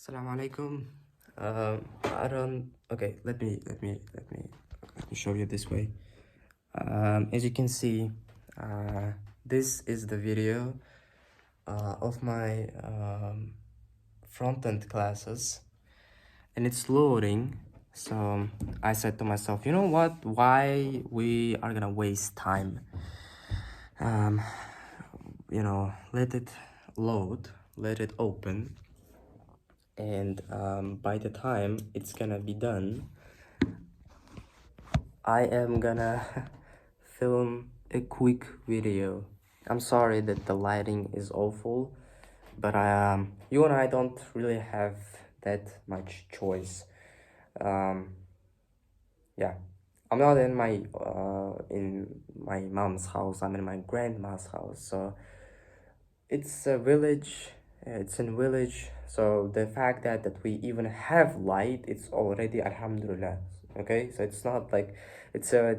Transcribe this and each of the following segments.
Assalamu alaykum. I don't. Okay, let me show you this way. As you can see, this is the video of my front-end classes, and it's loading. So I said to myself, you know what? Why we are gonna waste time? Let it load, let it open, and by the time it's gonna be done, I am gonna film a quick video. I'm sorry that the lighting is awful, but you and I don't really have that much choice. Yeah, I'm not in my mom's house. I'm in my grandma's house, so it's a village. It's in village, so the fact that we even have light, it's already alhamdulillah. Okay, so it's not like it's a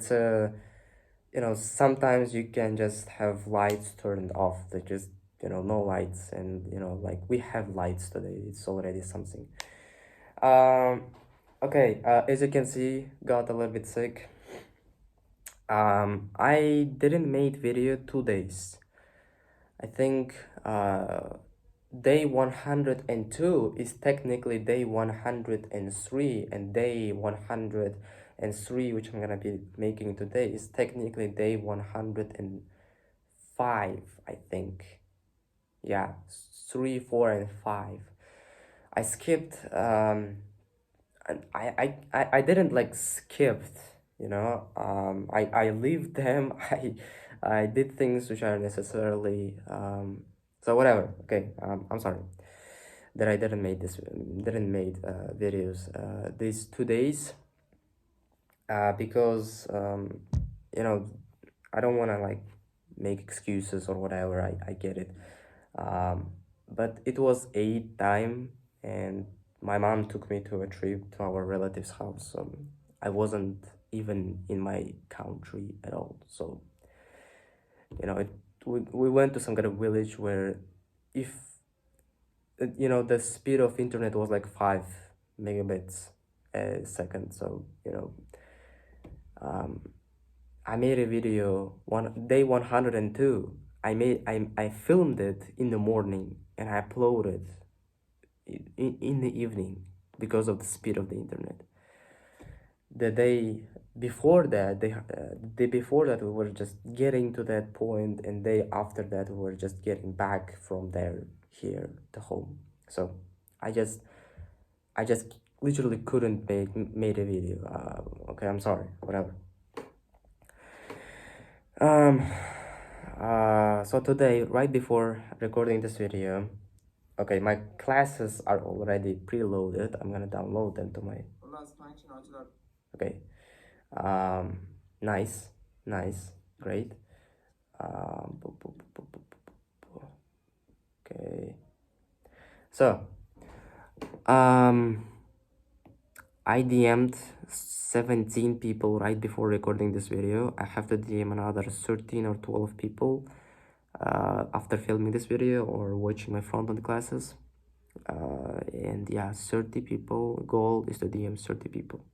sometimes you can just have lights turned off. They just no lights, and like we have lights today. It's already something. Okay, as you can see, got a little bit sick. I didn't make video 2 days. I think day 102 is technically day 103, and day 103, which I'm gonna be making today, is technically day 105, I think. Yeah, 3, 4, and 5. I skipped and I didn't like skipped, I leave them. I did things which are necessarily so whatever. Okay, I'm sorry that I didn't made videos these 2 days because I don't want to like make excuses or whatever. I get it, but it was Eid time, and my mom took me to a trip to our relative's house. I wasn't even in my country at all. So we went to some kind of village where if the speed of internet was like 5 megabits a second. So I made a video day 102. I filmed it in the morning and I uploaded in the evening because of the speed of the internet. The day before that, we were just getting to that point, and day after that we were just getting back from there here to home. So I just literally couldn't made a video. Okay, I'm sorry, whatever. So today, right before recording this video, okay, my classes are already preloaded. I'm gonna download them to my. Okay. Nice, great. Okay. So, I DM'd 17 people right before recording this video. I have to DM another 13 or 12 people after filming this video or watching my front-end classes. And yeah, 30 people. Goal is to DM 30 people.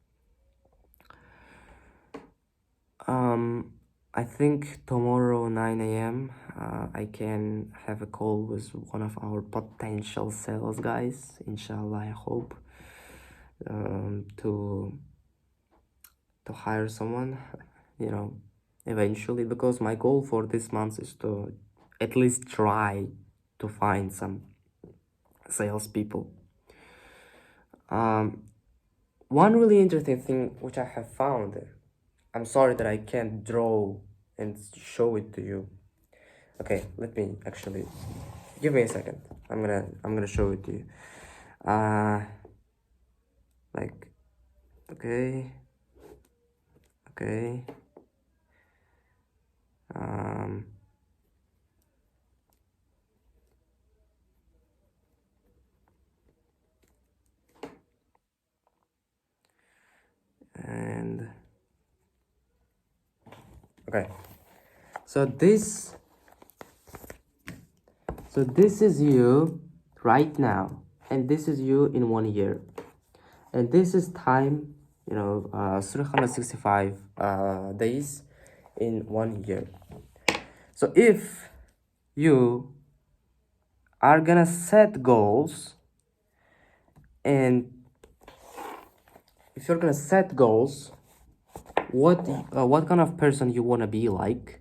I think tomorrow 9 a.m. I can have a call with one of our potential sales guys. Inshallah, I hope to hire someone, eventually, because my goal for this month is to at least try to find some salespeople. One really interesting thing which I have found. I'm sorry that I can't draw and show it to you. Okay, let me actually give me a second. I'm gonna show it to you. Like, okay. And okay, so this is you right now. and this is you in 1 year, and this is time, 365 days in 1 year. So if you are gonna set goals, and if you're gonna set goals, what kind of person you wanna be like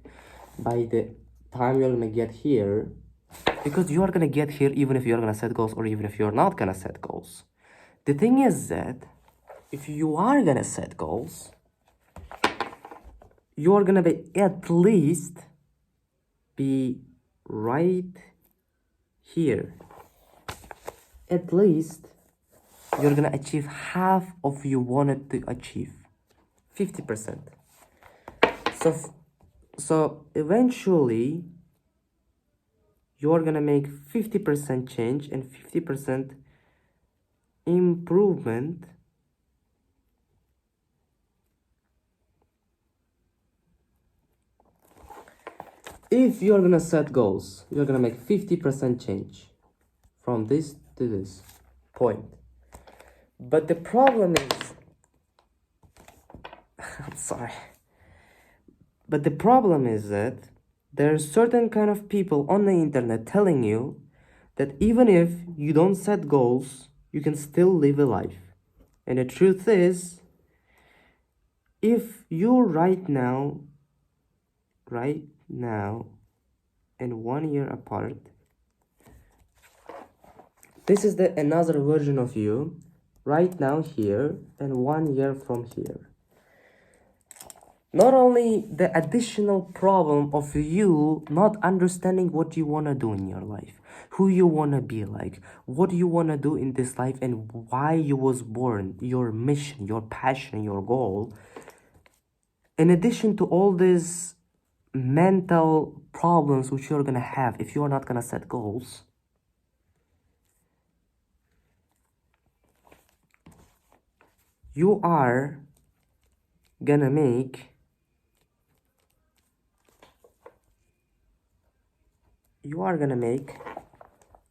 by the time you're gonna get here, because you are gonna get here even if you're gonna set goals or even if you're not gonna set goals. The thing is that if you are gonna set goals, you are gonna be at least be right here. At least you're gonna achieve half of you wanted to achieve, 50%. So eventually you're gonna make 50% change and 50% improvement. If you're gonna set goals, you're gonna make 50% change from this to this point. But the problem is, I'm sorry, but the problem is that there are certain kind of people on the internet telling you that even if you don't set goals, you can still live a life. And the truth is, if you right now, and 1 year apart, this is the another version of you right now here and 1 year from here. Not only the additional problem of you not understanding what you want to do in your life, who you want to be like, what you want to do in this life, and why you was born, your mission, your passion, your goal. In addition to all these mental problems which you're gonna have if you're not gonna set goals, you are gonna make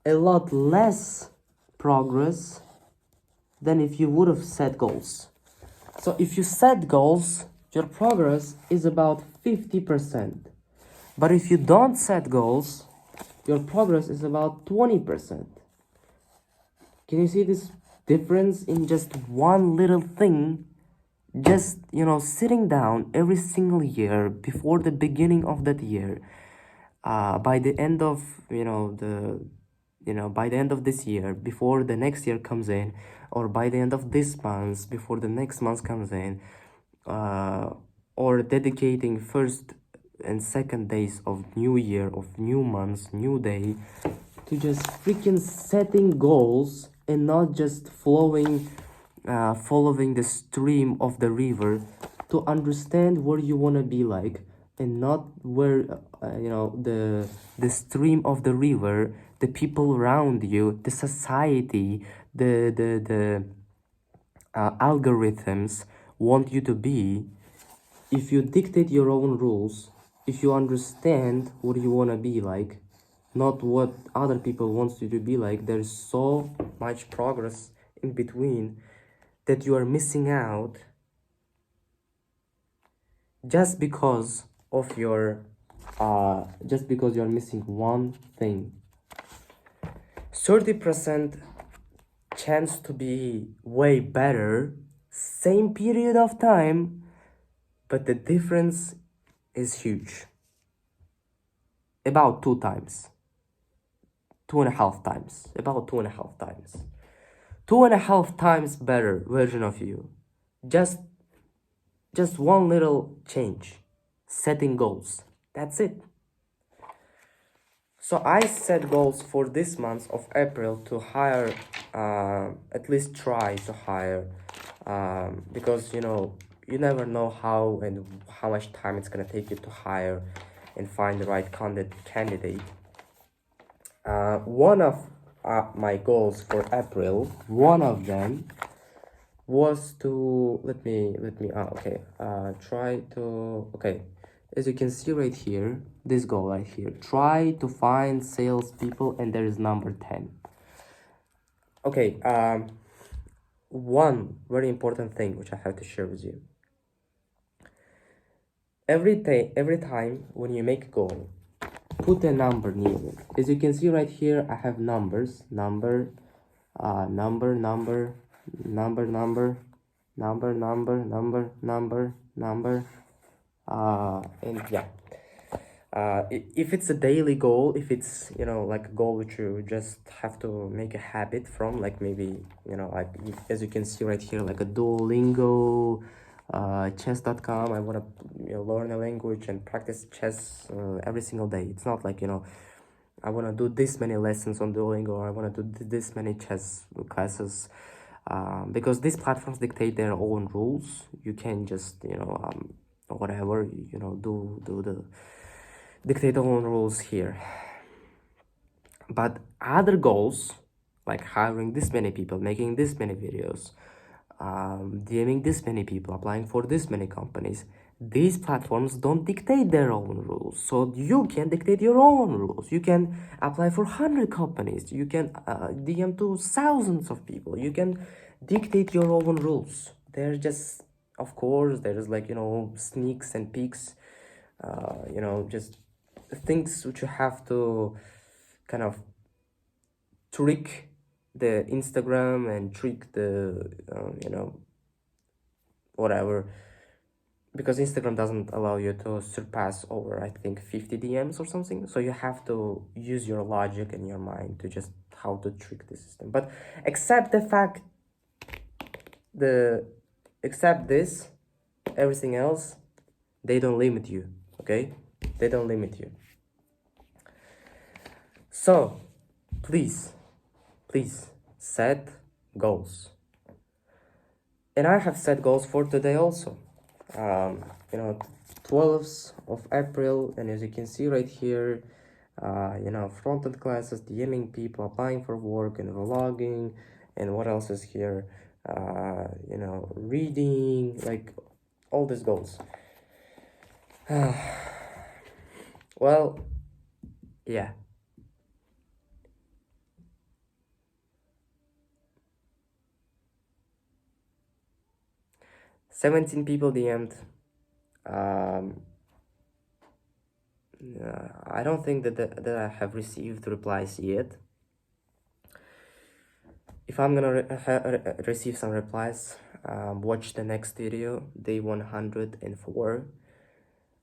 a lot less progress than if you would have set goals. So if you set goals, your progress is about 50%. But if you don't set goals, your progress is about 20%. Can you see this difference in just one little thing? Just, sitting down every single year before the beginning of that year, by the end of, by the end of this year, before the next year comes in, or by the end of this month, before the next month comes in, or dedicating first and second days of new year, of new months, new day, to just freaking setting goals and not just following the stream of the river, to understand where you want to be like, and not where the stream of the river, the people around you, the society, the algorithms want you to be. If you dictate your own rules, if you understand what you want to be like, not what other people want you to be like, there's so much progress in between that you are missing out just because you're missing one thing. 30% chance to be way better, same period of time, but the difference is huge. About 2.5 times. About 2.5 times. 2.5 times better version of you. Just one little change. Setting goals. That's it. So I set goals for this month of April to hire, at least try to hire, because you never know how and how much time it's gonna take you to hire and find the right candidate. One of my goals for April, one of them was to as you can see right here, this goal right here, try to find salespeople, and there is number 10. Okay, one very important thing which I have to share with you. Every time when you make a goal, put a number near it. As you can see right here, I have numbers, number, number, number, number, number, number, number, number, number, number, and yeah. If it's a daily goal, if it's, you know, like a goal which you just have to make a habit from, like maybe, you know, like as you can see right here, like a Duolingo, chess.com, I want to, you know, learn a language and practice chess every single day. It's not like, you know, I want to do this many lessons on Duolingo, or I want to do this many chess classes, because these platforms dictate their own rules. You can just, you know, whatever, you know, do the dictate their own rules here. But other goals, like hiring this many people, making this many videos, DMing this many people, applying for this many companies, these platforms don't dictate their own rules. So you can dictate your own rules. You can apply for 100 companies. You can DM to thousands of people. You can dictate your own rules. They're just, of course, there's like, you know, sneaks and peeks, you know, just things which you have to kind of trick the Instagram and trick the, you know, whatever, because Instagram doesn't allow you to surpass over, I think, 50 DMs or something. So you have to use your logic and your mind to just how to trick the system. But except the fact, except this, everything else, they don't limit you, okay? They don't limit you. So please set goals. And I have set goals for today also. You know, 12th of April, and as you can see right here, you know, front-end classes, DMing people, applying for work, and vlogging, and what else is here? You know, reading, like all these goals. Well, yeah. 17 people DM'd. I don't think that I have received replies yet. If I'm gonna receive some replies, watch the next video, day 104.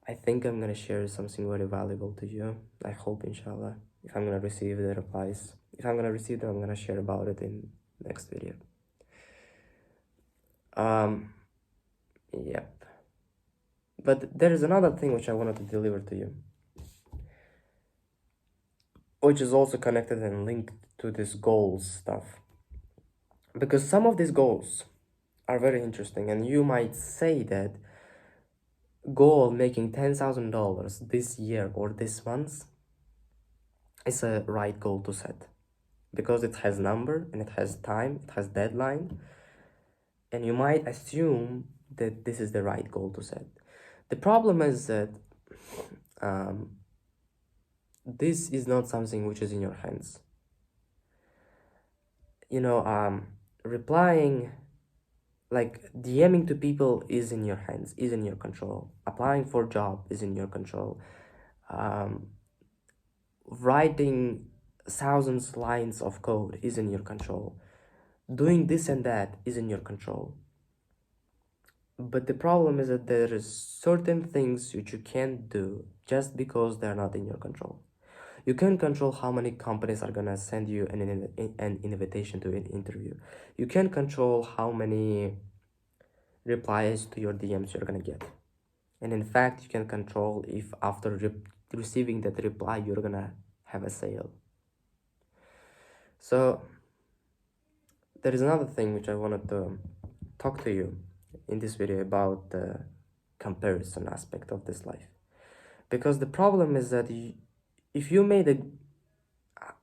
I think I'm gonna share something very valuable to you. I hope, inshallah, if I'm gonna receive the replies. If I'm gonna receive them, I'm gonna share about it in next video. Yep. But there is another thing which I wanted to deliver to you, which is also connected and linked to this goals stuff. Because some of these goals are very interesting, and you might say that goal making $10,000 this year or this month is a right goal to set, because it has number and it has time, it has deadline, and you might assume that this is the right goal to set. The problem is that this is not something which is in your hands. You know, replying, like DMing to people is in your hands, is in your control. Applying for job is in your control. Writing thousands lines of code is in your control. Doing this and that is in your control. But the problem is that there is certain things which you can't do just because they're not in your control. You can't control how many companies are gonna send you an invitation to an interview. You can't control how many replies to your DMs you're gonna get. And in fact, you can control if after receiving that reply, you're gonna have a sale. So there is another thing which I wanted to talk to you in this video about the comparison aspect of this life. Because the problem is that if you made a,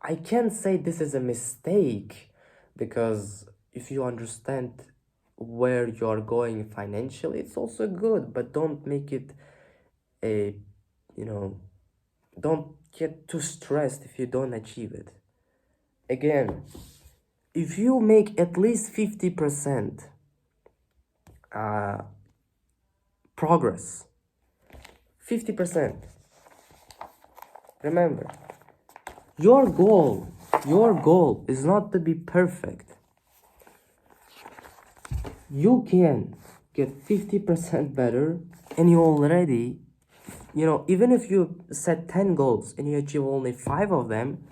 I can't say this is a mistake, because if you understand where you're going financially, it's also good, but don't make it a, you know, don't get too stressed if you don't achieve it. Again, if you make at least 50% progress, 50%, remember, your goal is not to be perfect. You can get 50% better, and you already, even if you set 10 goals and you achieve only 5 of them,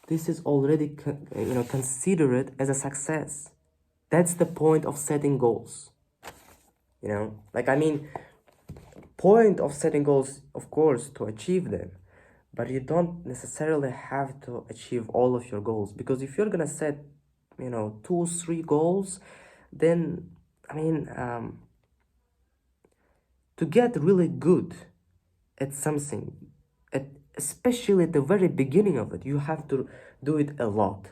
this is already considered as a success. That's the point of setting goals. Point of setting goals, of course, to achieve them, but you don't necessarily have to achieve all of your goals, because if you're gonna set 2-3 goals, then to get really good at something, especially at the very beginning of it, you have to do it a lot.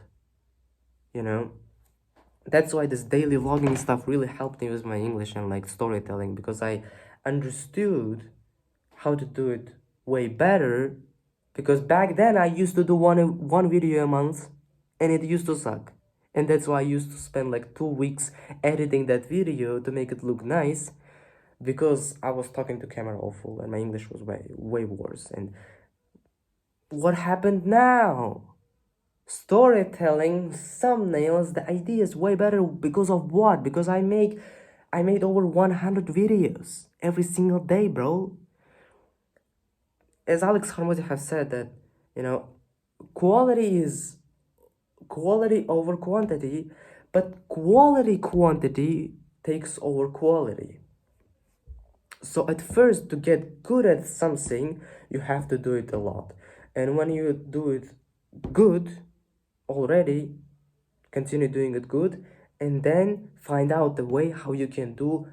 That's why this daily vlogging stuff really helped me with my English and like storytelling, because I understood how to do it way better. Because back then I used to do one video a month and it used to suck. And that's why I used to spend like 2 weeks editing that video to make it look nice, because I was talking to camera awful and my English was way worse. And what happened now? Storytelling, thumbnails, the idea is way better. Because of what? Because I made over 100 videos every single day, bro. As Alex Harmody have said that, quality is quality over quantity, but quantity takes over quality. So at first, to get good at something, you have to do it a lot. And when you do it good already, continue doing it good, and then find out the way how you can do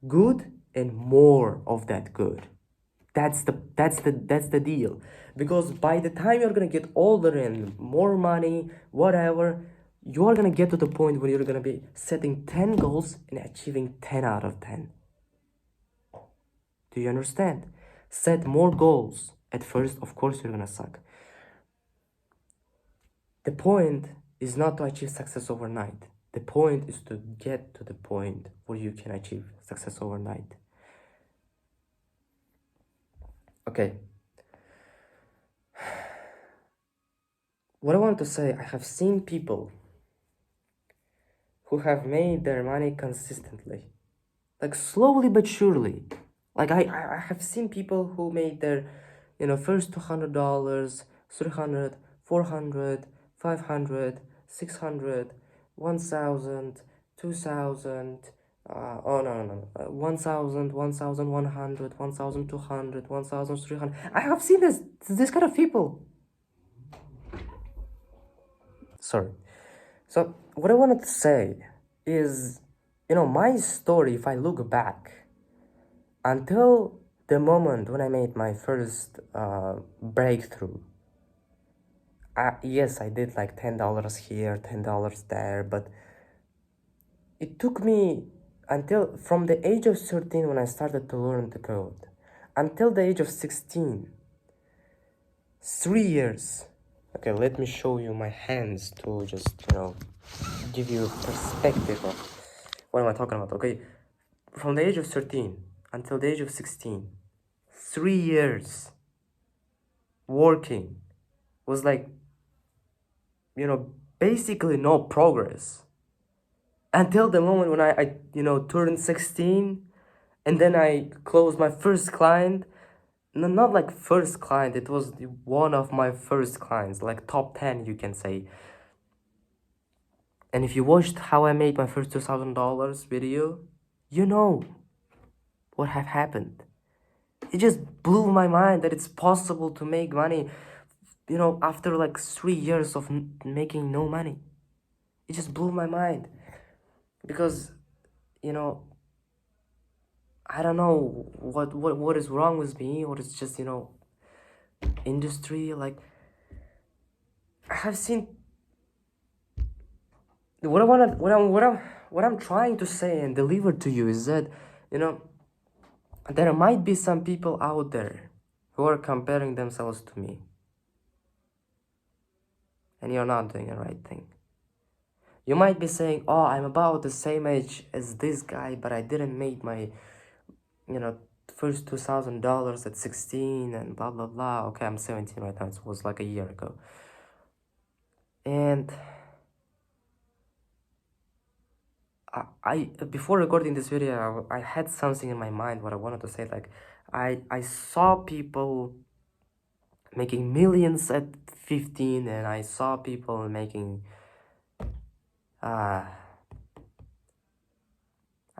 good and more of that good. That's the deal. Because by the time you're gonna get older and more money, whatever, you're gonna get to the point where you're gonna be setting 10 goals and achieving 10 out of 10. Do you understand? Set more goals. At first, of course, you're gonna suck. The point is not to achieve success overnight. The point is to get to the point where you can achieve success overnight. Okay. What I want to say, I have seen people who have made their money consistently, like slowly but surely. Like I have seen people who made their, first $200, 300, 400, 500, 600, 1,000, 2,000. Oh no, 1,000, 1,100, 1,200, 1,300. I have seen this kind of people. Sorry. So what I wanted to say is, my story, if I look back, until the moment when I made my first breakthrough, yes, I did like $10 here, $10 there, but it took me until from the age of 13 when I started to learn the code, until the age of 16, 3 years. Okay, let me show you my hands to just, give you a perspective of what am I talking about. Okay, from the age of 13 until the age of 16, 3 years working was like, basically no progress. Until the moment when I turned 16, and then I closed my first client. No, not like first client, it was one of my first clients, like top 10, you can say. And if you watched how I made my first $2,000 video, you know what have happened. It just blew my mind that it's possible to make money, after like 3 years of making no money. It just blew my mind. Because, I don't know what is wrong with me, or it's just, industry. Like, I have seen what I'm trying to say and deliver to you is that, there might be some people out there who are comparing themselves to me. And you're not doing the right thing. You might be saying, oh, I'm about the same age as this guy, but I didn't make my, you know, first $2,000 at 16 and blah, blah, blah. Okay, I'm 17 right now. It was like a year ago. And I before recording this video, I had something in my mind what I wanted to say. Like, I saw people making millions at 15, and I saw people making, I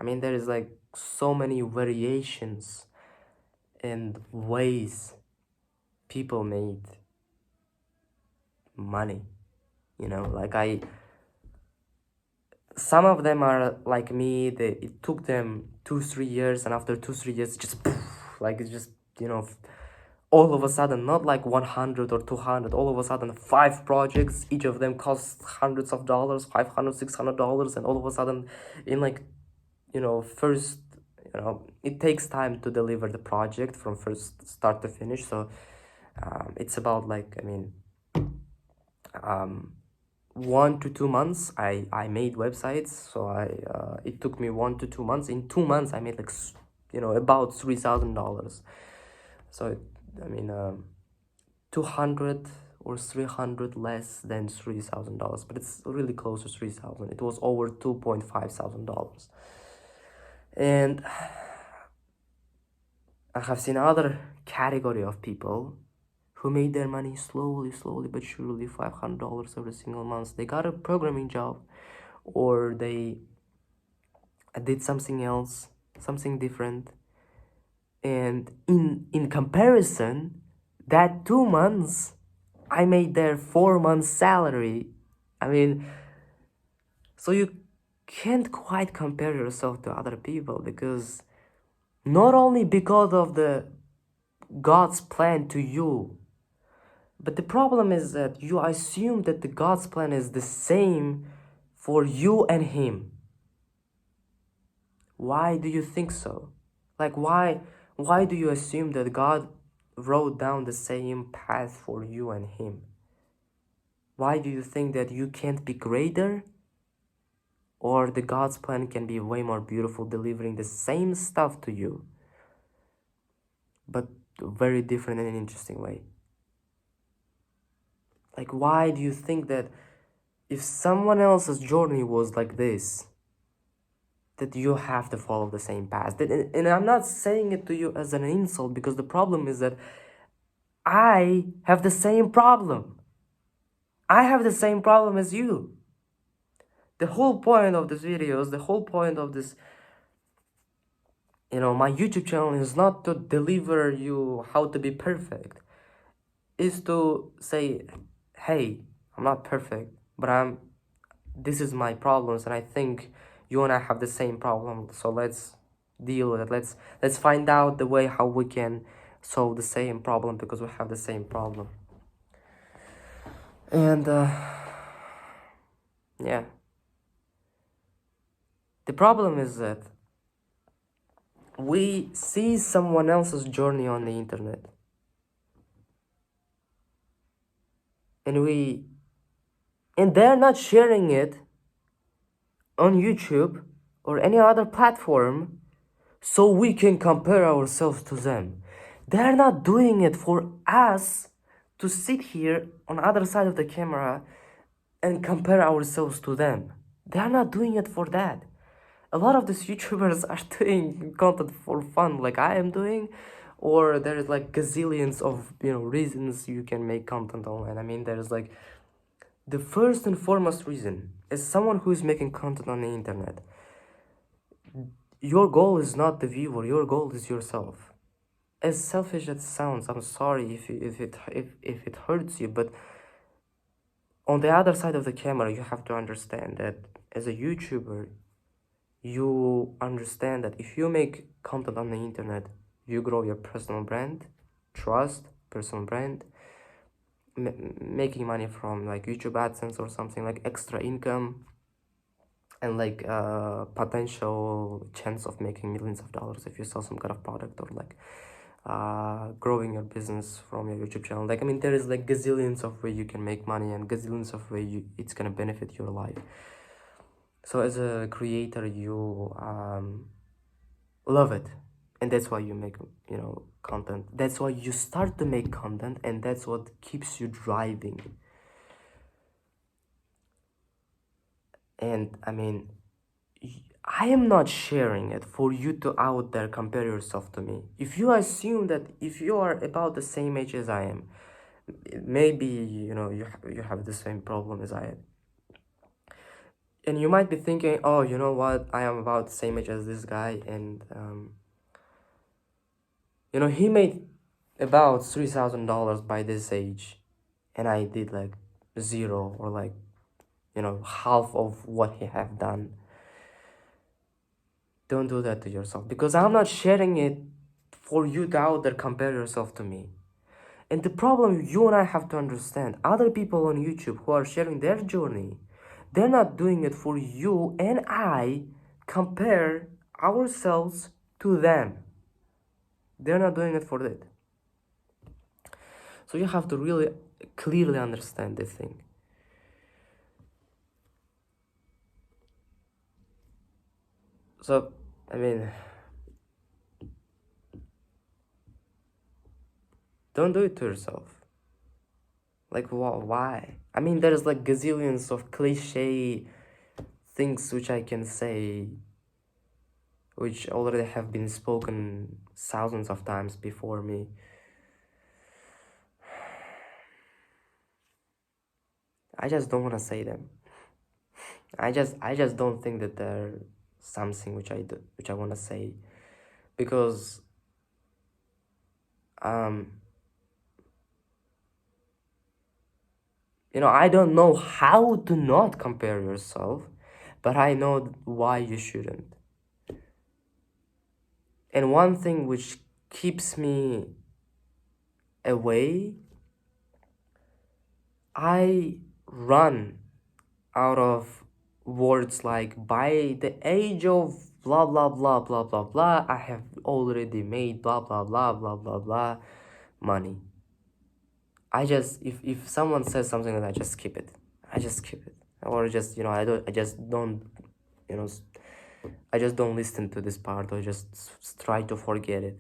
mean, there is like so many variations and ways people made money, you know, like some of them are like me, it took them 2-3 years, and after 2-3 years just poof, like it's just, you know, all of a sudden, not like 100 or 200, all of a sudden 5 projects, each of them costs hundreds of dollars, $500-$600, and all of a sudden in like, you know, first, you know, it takes time to deliver the project from first start to finish. So it's about like, I mean, 1 to 2 months I made websites. So it took me 1 to 2 months. In 2 months I made like, you know, about $3,000. So I mean, 200 or 300 less than $3,000, but it's really close to 3,000. It was over $2,500. And I have seen other category of people who made their money slowly but surely, $500 every single month. They got a programming job, or they did something else, something different, and in comparison, that 2 months I made their 4 months salary. I mean, so you can't quite compare yourself to other people, because not only because of the God's plan to you, but the problem is that you assume that the God's plan is the same for you and him. Why do you think so? Like, why do you assume that God wrote down the same path for you and him? Why do you think that you can't be greater, or the God's plan can be way more beautiful, delivering the same stuff to you, but very different in an interesting way? Like, why do you think that if someone else's journey was like this, that you have to follow the same path? And I'm not saying it to you as an insult, because the problem is that I have the same problem. I have the same problem as you. The whole point of these videos, the whole point of this, you know, my YouTube channel is not to deliver you how to be perfect. Is to say, hey, I'm not perfect, but this is my problems, and I think you and I have the same problem. So let's deal with it. Let's find out the way how we can solve the same problem, because we have the same problem. And yeah, the problem is that we see someone else's journey on the internet, and they're not sharing it on YouTube or any other platform so we can compare ourselves to them. They're not doing it for us to sit here on the other side of the camera and compare ourselves to them. They're not doing it for that. A lot of these YouTubers are doing content for fun, like I am doing, or there's like gazillions of, you know, reasons you can make content online. I mean, there's like the first and foremost reason, as someone who is making content on the internet, your goal is not the viewer, your goal is yourself. As selfish as it sounds, I'm sorry if it hurts you, but on the other side of the camera, you have to understand that as a YouTuber, you understand that if you make content on the internet, you grow your personal brand, trust, personal brand, making money from like YouTube AdSense or something, like extra income, and like potential chance of making millions of dollars if you sell some kind of product, or like growing your business from your YouTube channel. Like, I mean, there is like gazillions of ways you can make money, and gazillions of ways it's gonna benefit your life. So as a creator, you love it, and that's why you make, you know, content. That's why you start to make content, and that's what keeps you driving. And I mean, I am not sharing it for you to out there compare yourself to me. If you assume that if you are about the same age as I am, maybe, you know, you have the same problem as I am, and you might be thinking, oh, you know what, I am about the same age as this guy, and you know, he made about $3,000 by this age, and I did like zero, or like, you know, half of what he have done. Don't do that to yourself, because I'm not sharing it for you to out there compare yourself to me. And the problem you and I have to understand, other people on YouTube who are sharing their journey, they're not doing it for you and I compare ourselves to them. They're not doing it for that. So you have to really clearly understand this thing. So, I mean, don't do it to yourself. Like, why? I mean, there's like gazillions of cliche things which I can say, which already have been spoken thousands of times before me. I just don't want to say them. I just don't think that they're something which I want to say, because you know, I don't know how to not compare yourself, but I know why you shouldn't. And one thing which keeps me away, I run out of words like, by the age of blah blah blah blah blah blah, I have already made blah blah blah blah blah blah money. I just, if someone says something like that, I just skip it. I just skip it. Or just, you know, I just don't, you know, I just don't listen to this part, or just try to forget it.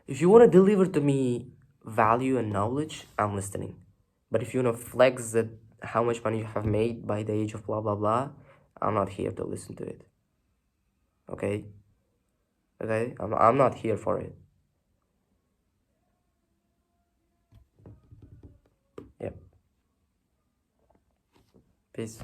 If you want to deliver to me value and knowledge, I'm listening. But if you want to flex that how much money you have made by the age of blah blah blah, I'm not here to listen to it. Okay? Okay? I'm not here for it. Yep. Peace.